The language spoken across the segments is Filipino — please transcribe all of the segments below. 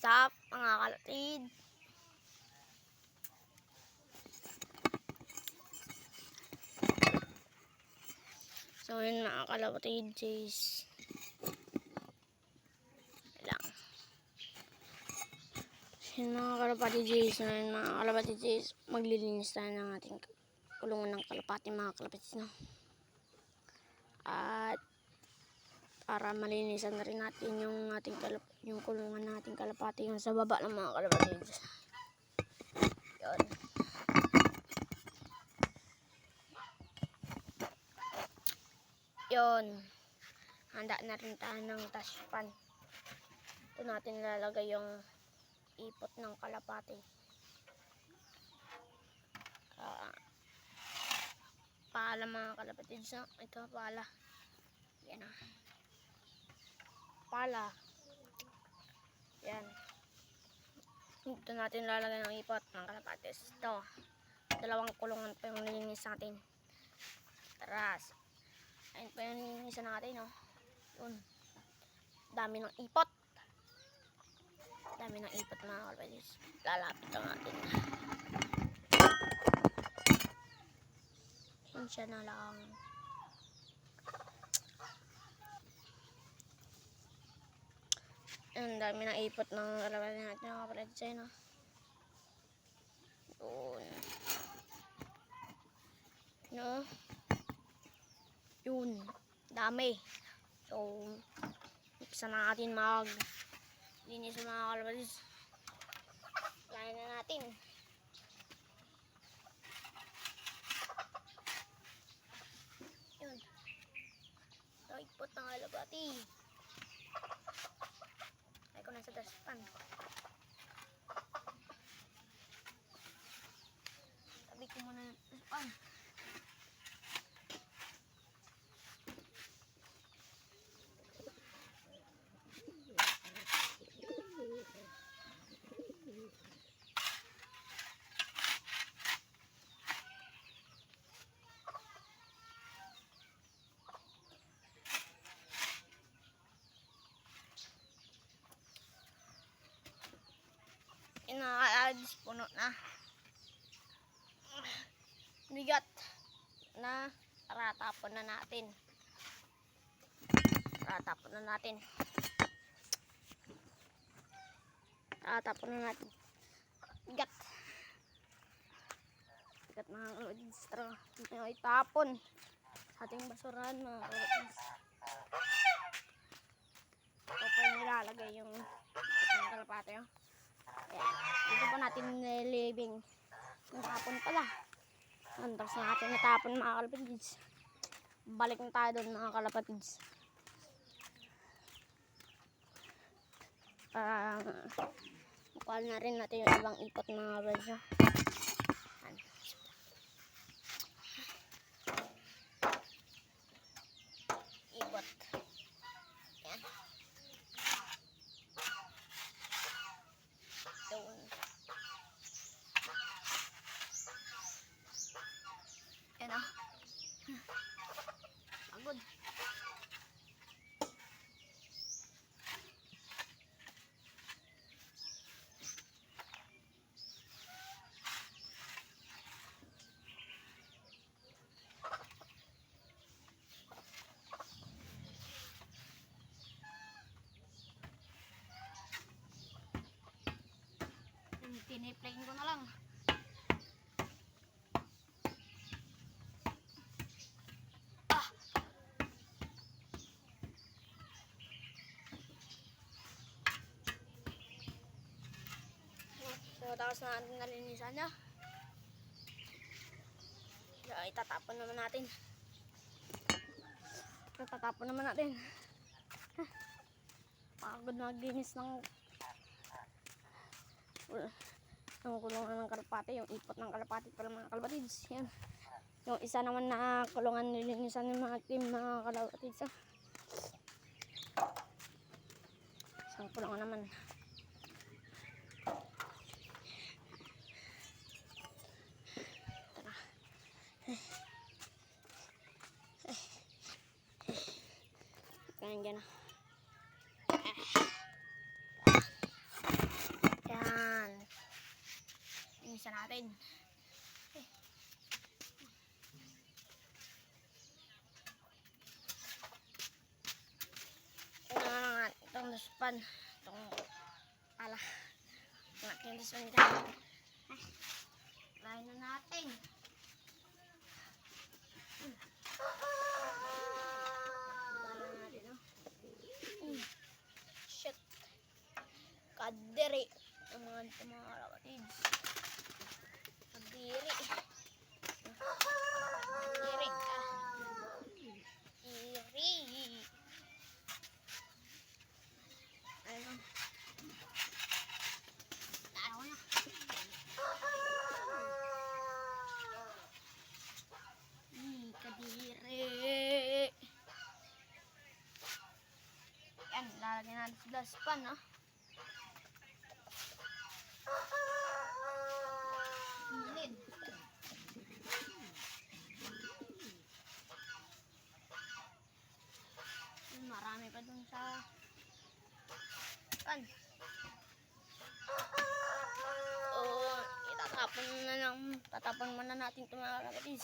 Sup mga kalapatid? So yun mga kalapatid, guys. Lang. Yun mga kalapatid, guys. Yun mga kalapatid, guys. Maglilinis tayo ng ating kulungan ng kalapati mga kalapatid, no? At para malinisan na rin natin yung ating yung kulungan nating kalapati yung sa baba ng mga kalapatid. Yun. Yun. Handa na rin tayo ng taspan. Ito natin nilalagay yung ipot ng kalapati. Pala mga kalapatid. Ito pala. Yan na. Pala. Yan. Ito natin lalagay ng ipot ng kalapatis. Ito. Dalawang kulungan pa yung nilinis natin. Taras. Ayun pa yung nilinisan natin, no? Yun. Dami ng ipot. Dami ng ipot mga kalapatis. Lalapit lang natin. Siya na lang. Ang dami ng ipot ng kalapatis natin mga kalapatis, no? Yun. No? Yun. Dami. So, isa na natin linis mga kalapatis. Layan na natin. Yun. Ito, ipot ng kalapati. Ay ko na sa daspan. Tabi ko muna yung daspan. Inaalis puno na. Bigat na. Ratapon na natin. Ratapon na natin. Ratapon na natin. Bigat. Bigat mga kalapatid. Ito itapon sa ating basurahan mga kalapatid. Ito po yung nilalagay yung kalapati, oh. Ayan. Dito po natin nilibing. Natapon pala. Tapos natin natapon mga kalapatids. Balik na tayo doon mga kalapatids. Mukha na rin natin yung ibang ipot mga kalapatids. Ipot. Ayan. Doon. Ayan o. Pagod. Tiniplayin ko na lang. So, tapos na natin nalinisan niya. So, itatapon naman natin. Itatapon naman natin. Pagod maglinis ng kulungan ng kalapati, yung ipot ng kalapati pala mga kalapatids. Yan. Yung isa naman na kulungan nilinisan ng mga team mga kalapatids. Isang kulungan naman. Tara. Kaya dyan na. lilinisan natin. Itong dustpan. Itong pala. Itong dustpan dyan. Lain na natin. Shit. Kadiri. Ang mga kapatids. Kadiri. Kadiri. Iri. Ayun. Taro na. Kadiri. Yan, lalagyan natin sa dustpan, no? Gilid. Marami pa dun sa pan. Tatapon muna natin ito mga kapatid.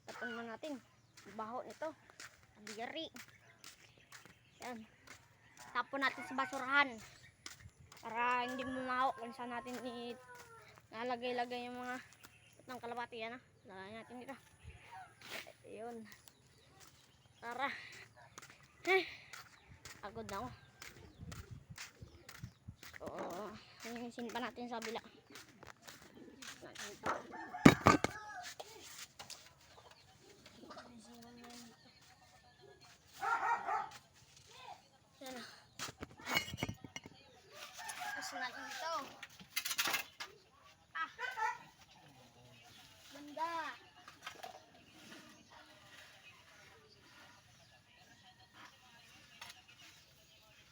Tapon muna natin. Baho nito. Kadiri. Yan. Tapon natin sa basurahan. Para hindi mumahok kung saan natin nalagay-lagay yung mga ng kalapati. Yan, lagay natin dito. Ayun. Tara. Pagod na ako. So, linisin pa natin sa bila. Yan na. Tapos natin ito. Ganda.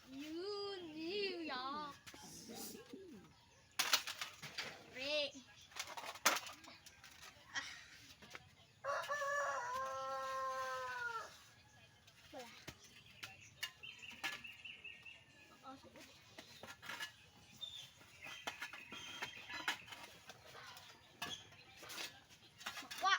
Yun, yeah. Re. Wala. Makwa.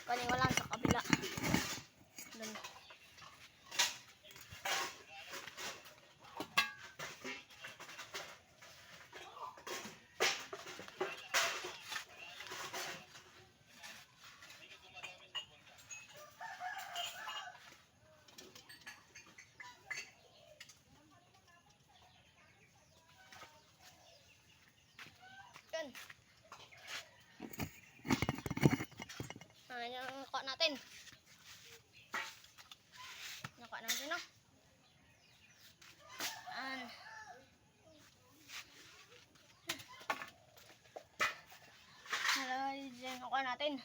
Kunin ko lang sa kabila. Doon. Doon. Yung nakuha natin. Nakuha natin, no? Hello, yung nakuha natin.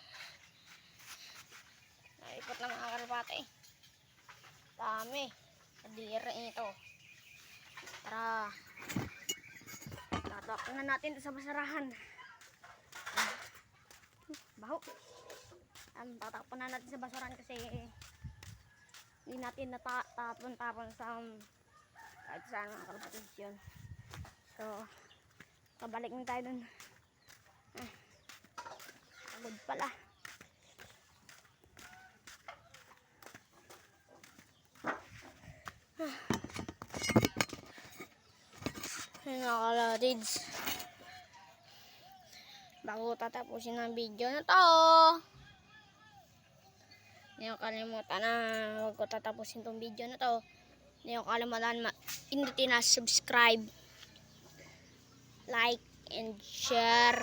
Naikot ng mga kalapate. Dami. Kadiri ito. Tara. Tatapon na natin ito sa basurahan. Baho. Tatapon na natin sa basurahan kasi hindi natin natapon-tapon sa kahit saan mga kalapatid yun. So, pabalik na tayo dun. Pagod pala. Ayun mga kalapatids. Bago tatapusin ang video na to, hindi ko kalimutan na huwag ko tatapusin itong video na to. Hindi ko kalimutan pindutin na subscribe, like, and share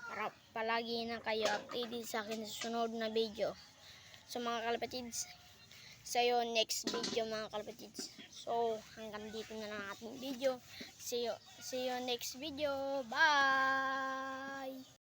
para palagi na kayo updated sa akin sa sunod na video. So mga kalapatids, sa iyo next video mga kalapatids. So, hanggang dito na lang ating video. See you next video. Bye!